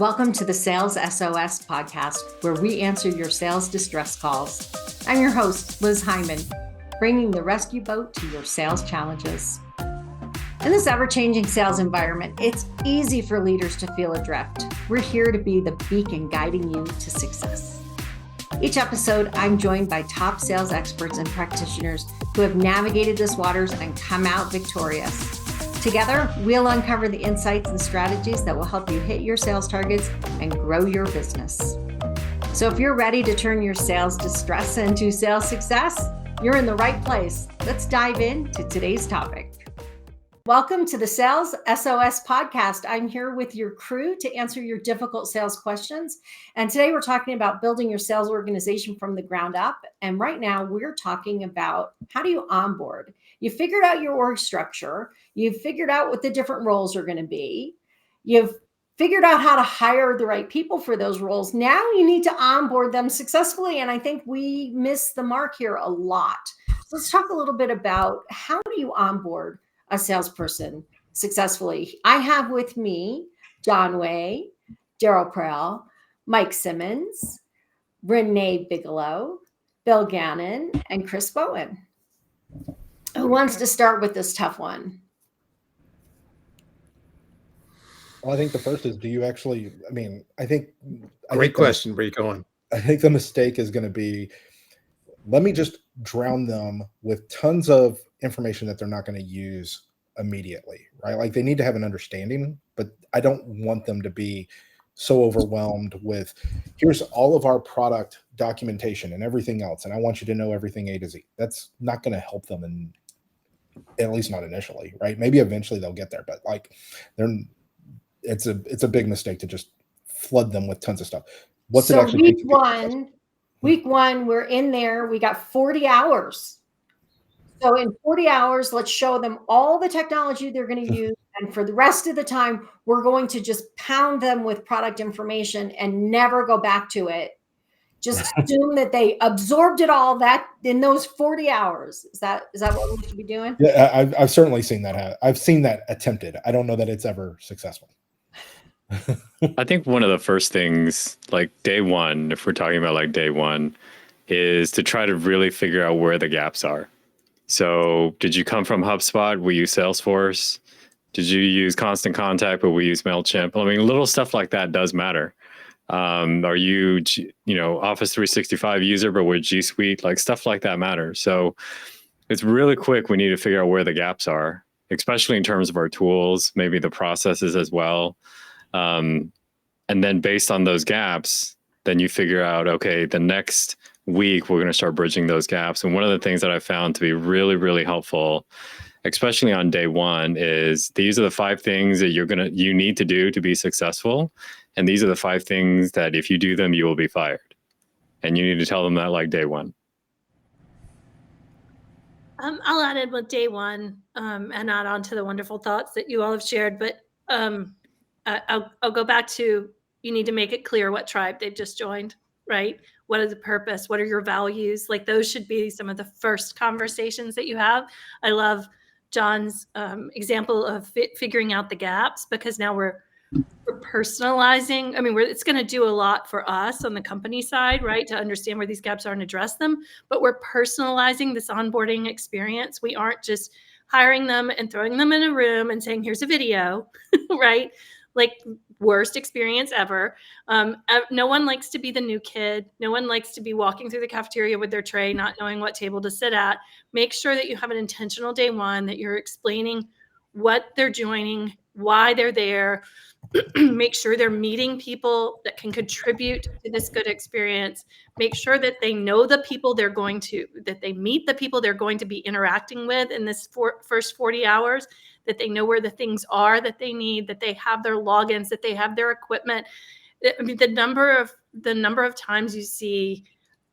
Welcome to the Sales SOS podcast, where we answer your sales distress calls. I'm your host, Liz Hyman, bringing the rescue boat to your sales challenges. In this ever-changing sales environment, it's easy for leaders to feel adrift. We're here to be the beacon guiding you to success. Each episode, I'm joined by top sales experts and practitioners who have navigated this waters and come out victorious. Together, we'll uncover the insights and strategies that will help you hit your sales targets and grow your business. So if you're ready to turn your sales distress into sales success, you're in the right place. Let's dive into today's topic. Welcome to the Sales SOS podcast. I'm here with your crew to answer your difficult sales questions. And today we're talking about building your sales organization from the ground up. And right now we're talking about how do you onboard? You figured out your org structure. You've figured out what the different roles are going to be. You've figured out how to hire the right people for those roles. Now you need to onboard them successfully. And I think we miss the mark here a lot. So let's talk a little bit about how do you onboard a salesperson successfully. I have with me John Way, Daryl Prell, Mike Simmons, Renee Bigelow, Bill Gannon, and Chris Bowen. Who wants to start with this tough one? Well, I think the first is, do you actually, Great question. Where are you going? I think the mistake is going to be, let me just drown them with tons of information that they're not going to use immediately, right? Like they need to have an understanding, but I don't want them to be so overwhelmed with, here's all of our product documentation and everything else, and I want you to know everything A to Z. That's not going to help them, and at least not initially, right? Maybe eventually they'll get there, but like it's a big mistake to just flood them with tons of stuff. What's so it actually week one, we're in there. We got 40 hours. So in 40 hours, let's show them all the technology they're going to use. And for the rest of the time, we're going to just pound them with product information and never go back to it. Just assume that they absorbed it all that in those 40 hours. Is that what we should be doing? Yeah, I've certainly seen that. I've seen that attempted. I don't know that it's ever successful. I think one of the first things, like day one, if we're talking about like day one, is to try to really figure out where the gaps are. So did you come from HubSpot? We use Salesforce. Did you use Constant Contact, but we use MailChimp? I mean, little stuff like that does matter. Are you, Office 365 user, but we're G Suite? Like stuff like that matters. So it's really quick. We need to figure out where the gaps are, especially in terms of our tools, maybe the processes as well. And then based on those gaps, then you figure out, okay, the next week, we're going to start bridging those gaps. And one of the things that I found to be really, really helpful, especially on day one, is these are the 5 things that you need to do to be successful. And these are the 5 things that if you do them, you will be fired. And you need to tell them that like day one. I'll add in with day one and add on to the wonderful thoughts that you all have shared. But I'll go back to, you need to make it clear what tribe they've just joined, right? What is the purpose? What are your values? Like those should be some of the first conversations that you have. I love John's example of figuring out the gaps, because now we're personalizing. I mean, it's going to do a lot for us on the company side, right? To understand where these gaps are and address them, but we're personalizing this onboarding experience. We aren't just hiring them and throwing them in a room and saying, here's a video, right? Like worst experience ever. No one likes to be the new kid. No one likes to be walking through the cafeteria with their tray, not knowing what table to sit at. Make sure that you have an intentional day one, that you're explaining what they're joining, why they're there. Make sure they're meeting people that can contribute to this good experience. Make sure that they know the people that they meet the people they're going to be interacting with in this first 40 hours, that they know where the things are that they need, that they have their logins, that they have their equipment. I mean, the number of times you see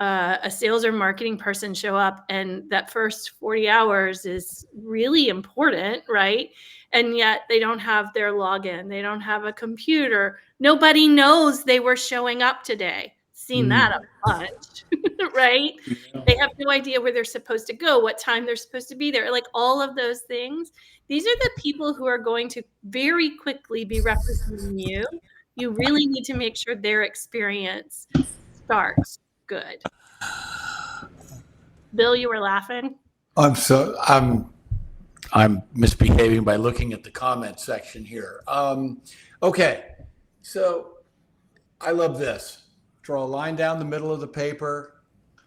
a sales or marketing person show up and that first 40 hours is really important, right? And yet they don't have their login. They don't have a computer. Nobody knows they were showing up today. Seen that a bunch, right? Yeah. They have no idea where they're supposed to go, what time they're supposed to be there. Like all of those things. These are the people who are going to very quickly be representing you You really need to make sure their experience starts good. Bill, you were laughing? I'm misbehaving by looking at the comment section here. Okay, so I love this. Draw a line down the middle of the paper.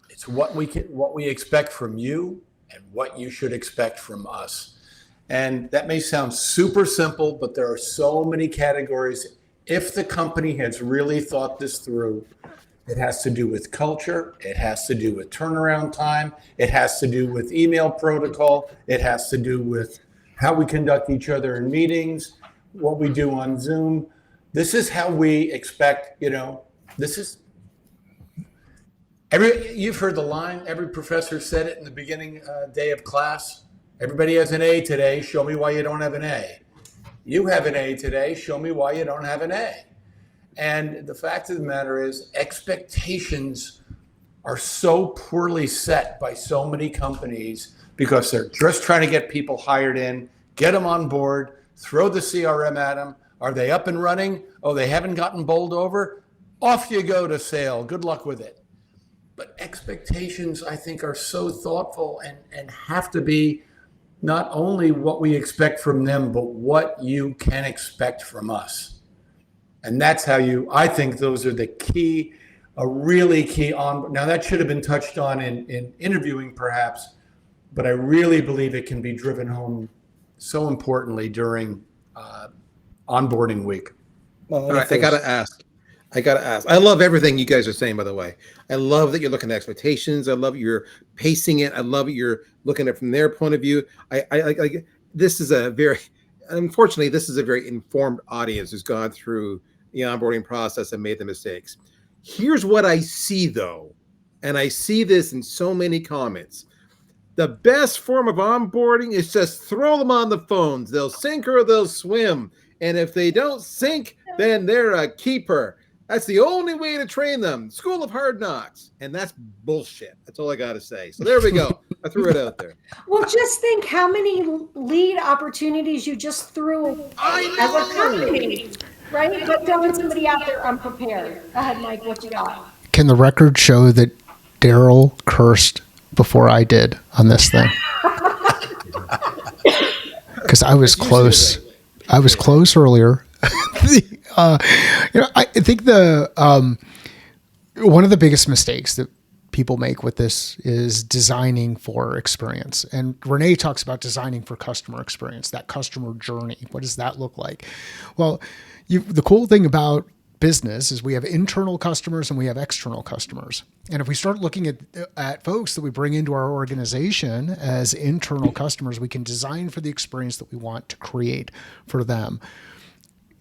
It's what we expect from you and what you should expect from us. And that may sound super simple, but there are so many categories. If the company has really thought this through, it has to do with culture. It has to do with turnaround time. It has to do with email protocol. It has to do with how we conduct each other in meetings, what we do on Zoom. This is how we expect, this is you've heard the line, every professor said it in the beginning day of class. Everybody has an A today. Show me why you don't have an A. You have an A today. Show me why you don't have an A. And the fact of the matter is, expectations are so poorly set by so many companies because they're just trying to get people hired in, get them on board, throw the CRM at them. Are they up and running? Oh, they haven't gotten bowled over? Off you go to sale. Good luck with it. But expectations, I think, are so thoughtful and have to be not only what we expect from them, but what you can expect from us. And that's how I think those are the key, a really key on. Now that should have been touched on in interviewing perhaps, but I really believe it can be driven home so importantly during onboarding week. Well, All right, I gotta ask. I love everything you guys are saying, by the way. I love that you're looking at expectations. I love you're pacing it. I love you're looking at it from their point of view. I this is unfortunately, this is a very informed audience who's gone through the onboarding process and made the mistakes. Here's what I see though, and I see this in so many comments. The best form of onboarding is just throw them on the phones. They'll sink or they'll swim. And if they don't sink, then they're a keeper. That's the only way to train them. School of Hard Knocks. And that's bullshit. That's all I got to say. So there we go. I threw it out there. Well, just think how many lead opportunities you just threw as a company, right? But throwing somebody out there unprepared. Go ahead, Mike, what you got? Can the record show that Daryl cursed before I did on this thing? Because I was close. I was close earlier. I think one of the biggest mistakes that people make with this is designing for experience. And Renee talks about designing for customer experience, that customer journey. What does that look like? Well, the cool thing about business is we have internal customers and we have external customers. And if we start looking at folks that we bring into our organization as internal customers, we can design for the experience that we want to create for them.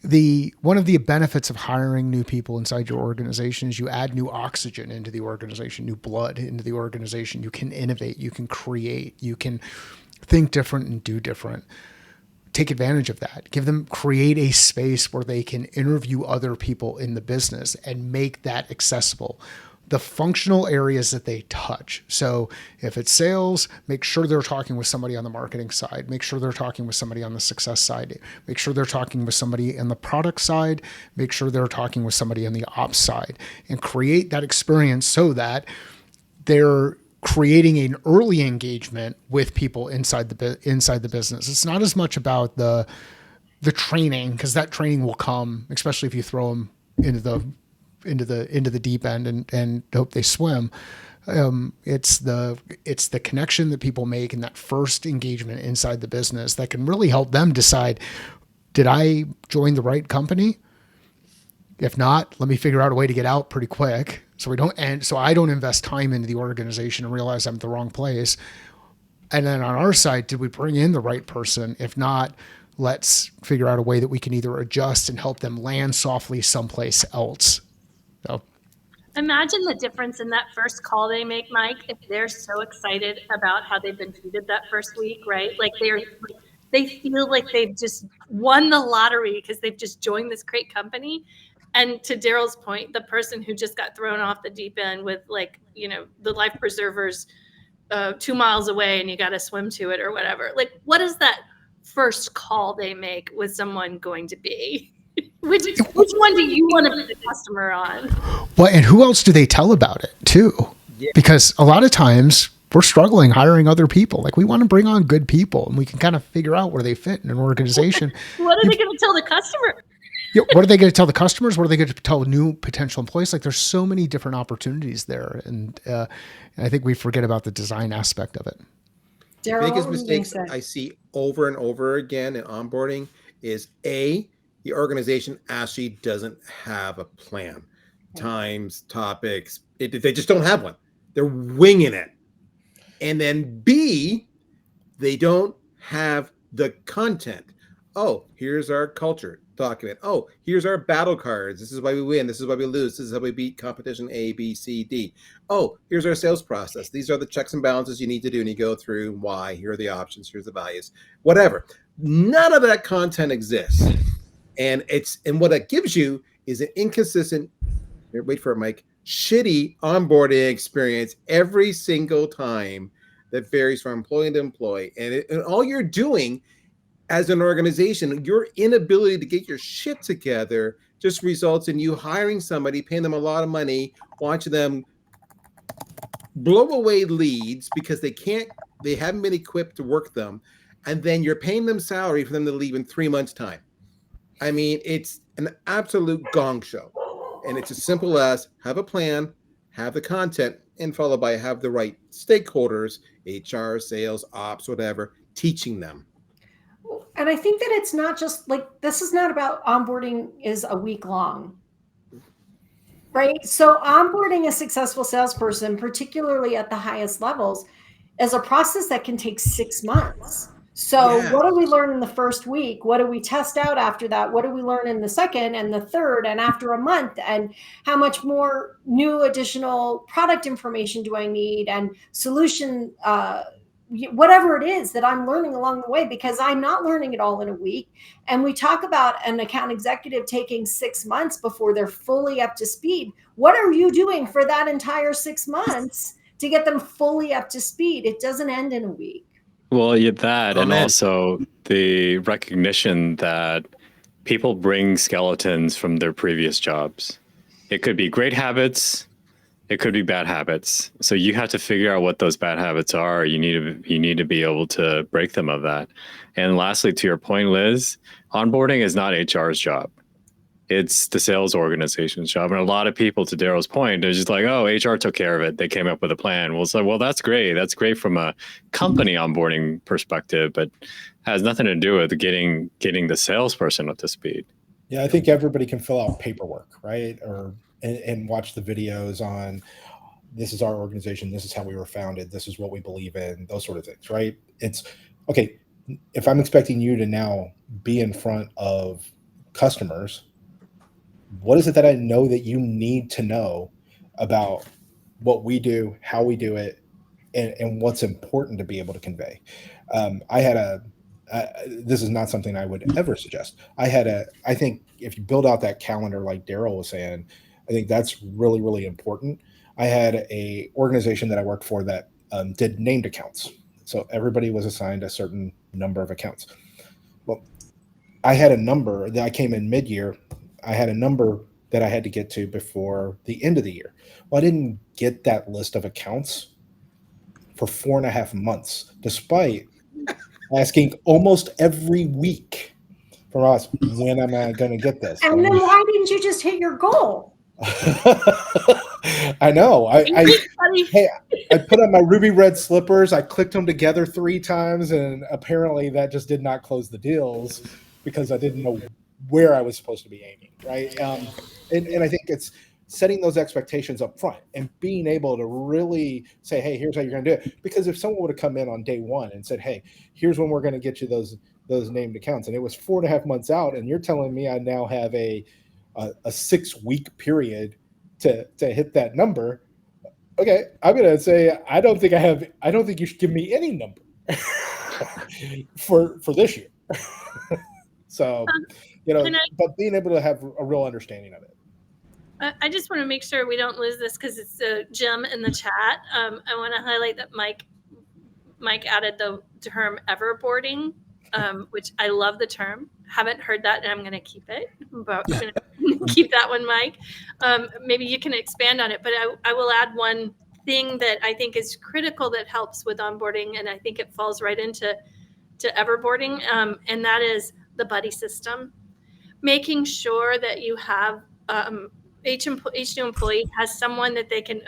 One of the benefits of hiring new people inside your organization is you add new oxygen into the organization, new blood into the organization. You can innovate, you can create, you can think different and do different. Take advantage of that. Create a space where they can interview other people in the business and make that accessible. The functional areas that they touch. So if it's sales, make sure they're talking with somebody on the marketing side. Make sure they're talking with somebody on the success side. Make sure they're talking with somebody on the product side. Make sure they're talking with somebody on the ops side, and create that experience so that they're creating an early engagement with people inside the business. It's not as much about the training, because that training will come, especially if you throw them into the deep end and hope they swim. It's the connection that people make in that first engagement inside the business that can really help them decide, did I join the right company? If not, let me figure out a way to get out pretty quick. So I don't invest time into the organization and realize I'm at the wrong place. And then on our side, did we bring in the right person? If not, let's figure out a way that we can either adjust and help them land softly someplace else. So Imagine the difference in that first call they make, Mike, if they're so excited about how they've been treated that first week, right? Like they feel like they've just won the lottery because they've just joined this great company. And to Daryl's point, the person who just got thrown off the deep end with the life preservers 2 miles away and you got to swim to it or whatever. Like, what is that first call they make with someone going to be? Which one do you want to be the customer on? Well, and who else do they tell about it too? Yeah. Because a lot of times we're struggling hiring other people. Like we want to bring on good people, and we can kind of figure out where they fit in an organization. What are they going to tell the customer? What are they going to tell the customers? What are they going to tell new potential employees? Like there's so many different opportunities there, and I think we forget about the design aspect of it. Daryl, Biggest what were you gonna mistakes say? I see over and over again in onboarding is the organization actually doesn't have a plan, times, topics. They just don't have one. They're winging it. And then B, they don't have the content. Oh, here's our culture document. Oh, here's our battle cards. This is why we win. This is why we lose. This is how we beat competition A, B, C, D. Oh, here's our sales process. These are the checks and balances you need to do. And you go through why. Here are the options. Here's the values. Whatever. None of that content exists. And what it gives you is an inconsistent, wait for it, Mike, shitty onboarding experience every single time that varies from employee to employee. And all you're doing as an organization, your inability to get your shit together just results in you hiring somebody, paying them a lot of money, watching them blow away leads because they haven't been equipped to work them. And then you're paying them salary for them to leave in 3 months' time. I mean, it's an absolute gong show. And it's as simple as have a plan, have the content, and followed by have the right stakeholders, HR, sales, ops, whatever, teaching them. And I think that it's not just like, this is not about onboarding is a week long, right? So onboarding a successful salesperson, particularly at the highest levels, is a process that can take 6 months. So what do we learn in the first week? What do we test out after that? What do we learn in the second and the third and after a month? And how much more new additional product information do I need and solution, whatever it is that I'm learning along the way, because I'm not learning it all in a week. And we talk about an account executive taking 6 months before they're fully up to speed. What are you doing for that entire 6 months to get them fully up to speed? It doesn't end in a week. Well, yeah, that, and Amen. also the recognition that people bring skeletons from their previous jobs. It could be great habits, it could be bad habits. So you have to figure out what those bad habits are. You need to be able to break them of that. And lastly, to your point, Liz, onboarding is not HR's job. It's the sales organization's job. And a lot of people, to Daryl's point, they're just like, oh, HR took care of it. They came up with a plan. Well, so, well, that's great. That's great from a company onboarding perspective, but has nothing to do with getting the salesperson up to speed. Yeah, I think everybody can fill out paperwork, right? And watch the videos on this is our organization, this is how we were founded, this is what we believe in, those sort of things, right? It's okay. If I'm expecting you to now be in front of customers, what is it that I know that you need to know about what we do, how we do it, and what's important to be able to convey? This is not something I would ever suggest. I think if you build out that calendar, like Daryl was saying, I think that's really, really important. I had a organization that I worked for that did named accounts. So everybody was assigned a certain number of accounts. Well, I had a number that I came in mid-year. I had a number that I had to get to before the end of the year. Well, I didn't get that list of accounts for 4.5 months, despite asking almost every week from us, when am I going to get this? And then why didn't you just hit your goal? I know. I put on my ruby red slippers. I clicked them together 3 times, and apparently that just did not close the deals because I didn't know where I was supposed to be aiming, right? And I think it's setting those expectations up front and being able to really say, hey, here's how you're going to do it. Because if someone would have come in on day one and said, hey, here's when we're going to get you those named accounts, and it was 4.5 months out, and you're telling me I now have a 6-week period to hit that number. Okay, I'm going to say I don't think you should give me any number for this year. So, but being able to have a real understanding of it. I just want to make sure we don't lose this because it's a gem in the chat. I want to highlight that Mike added the term everboarding which I love the term. Haven't heard that, and I'm going to keep it. But I'm going to keep that one, Mike. Maybe you can expand on it, but I will add one thing that I think is critical that helps with onboarding, and I think it falls right into Everboarding, and that is the buddy system. Making sure that you have each new employee has someone that they can.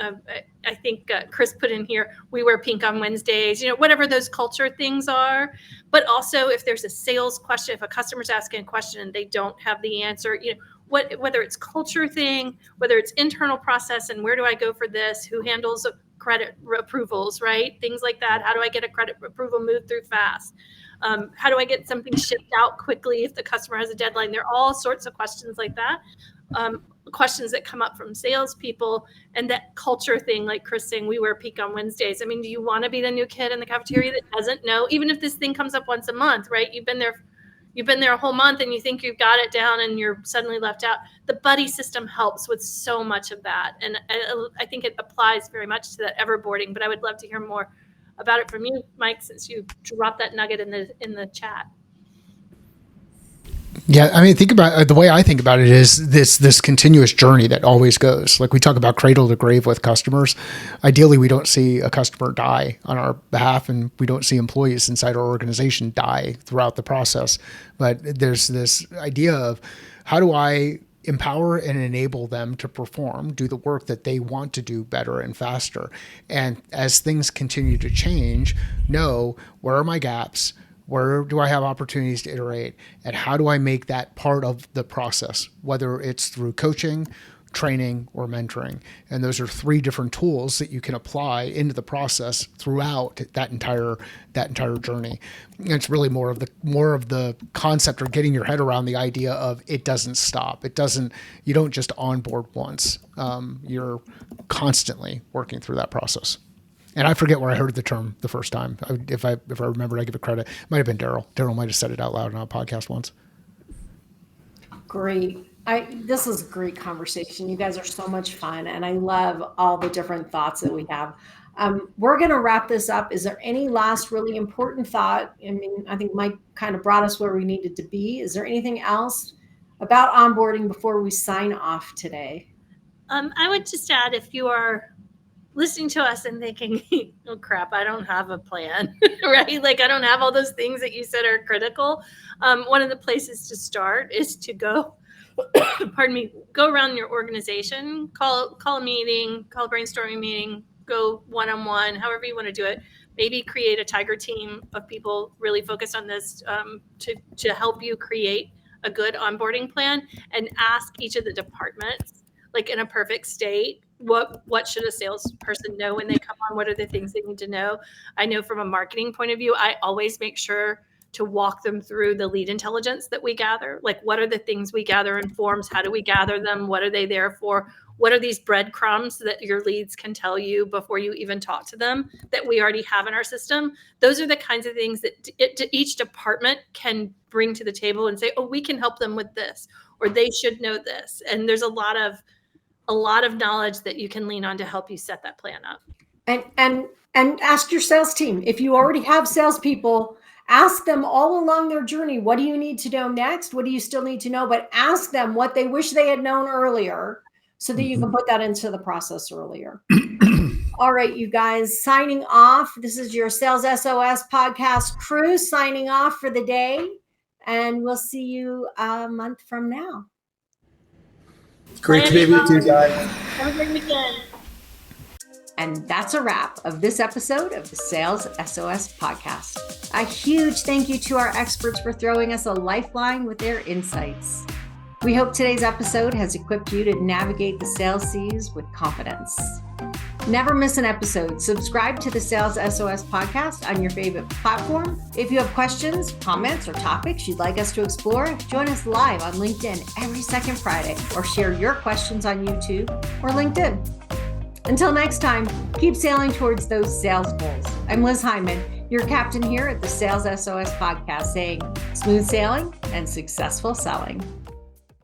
I think Chris put in here, we wear pink on Wednesdays. Whatever those culture things are. But also, if there's a sales question, if a customer's asking a question and they don't have the answer, whether it's culture thing, whether it's internal process, and where do I go for this? Who handles credit approvals, right? Things like that. How do I get a credit approval moved through fast? How do I get something shipped out quickly if the customer has a deadline? There are all sorts of questions like that. Questions that come up from salespeople, and that culture thing, like Chris saying, we wear pink on Wednesdays. I mean, do you want to be the new kid in the cafeteria that doesn't know? Even if this thing comes up once a month, right? You've been there a whole month and you think you've got it down and you're suddenly left out. The buddy system helps with so much of that. And I think it applies very much to that Everboarding, but I would love to hear more about it from you, Mike, since you dropped that nugget in the chat. Yeah, I mean, think about the way I think about it is this continuous journey that always goes. Like we talk about cradle to grave with customers. Ideally, we don't see a customer die on our behalf, and we don't see employees inside our organization die throughout the process. But there's this idea of how do I empower and enable them to perform, do the work that they want to do better and faster. And as things continue to change, know where are my gaps? Where do I have opportunities to iterate? And how do I make that part of the process, whether it's through coaching, training, or mentoring? And those are three different tools that you can apply into the process throughout that entire journey. And it's really more of the concept, or getting your head around the idea of it doesn't stop. You don't just onboard once. You're constantly working through that process. And I forget where I heard the term the first time. If I remember, I give it credit. It might have been Daryl. Daryl might have said it out loud on a podcast once. Great. This is a great conversation. You guys are so much fun, and I love all the different thoughts that we have. We're going to wrap this up. Is there any last really important thought? I mean, I think Mike kind of brought us where we needed to be. Is there anything else about onboarding before we sign off today? I would just add, if you are listening to us and thinking, oh crap, I don't have a plan, right? Like I don't have all those things that you said are critical. One of the places to start is to go, go around your organization, call a meeting, call a brainstorming meeting, go one-on-one, however you want to do it. Maybe create a tiger team of people really focused on this to help you create a good onboarding plan, and ask each of the departments, like in a perfect state, what should a salesperson know when they come on? What are the things they need to know? I know from a marketing point of view, I always make sure to walk them through the lead intelligence that we gather. Like, what are the things we gather in forms? How do we gather them? What are they there for? What are these breadcrumbs that your leads can tell you before you even talk to them that we already have in our system? Those are the kinds of things that each department can bring to the table and say, oh, we can help them with this, or they should know this. And there's a lot of knowledge that you can lean on to help you set that plan up. And ask your sales team. If you already have salespeople, ask them all along their journey, what do you need to know next? What do you still need to know? But ask them what they wish they had known earlier, so that you can put that into the process earlier. All right, you guys, signing off. This is your Sales SOS podcast crew signing off for the day. And we'll see you a month from now. Great to be with you guys. Have a great weekend. And that's a wrap of this episode of the Sales SOS podcast. A huge thank you to our experts for throwing us a lifeline with their insights. We hope today's episode has equipped you to navigate the sales seas with confidence. Never miss an episode. Subscribe to the Sales SOS podcast on your favorite platform. If you have questions, comments, or topics you'd like us to explore, join us live on LinkedIn every second Friday, or share your questions on YouTube or LinkedIn. Until next time, keep sailing towards those sales goals. I'm Liz Hyman, your captain here at the Sales SOS podcast, saying smooth sailing and successful selling.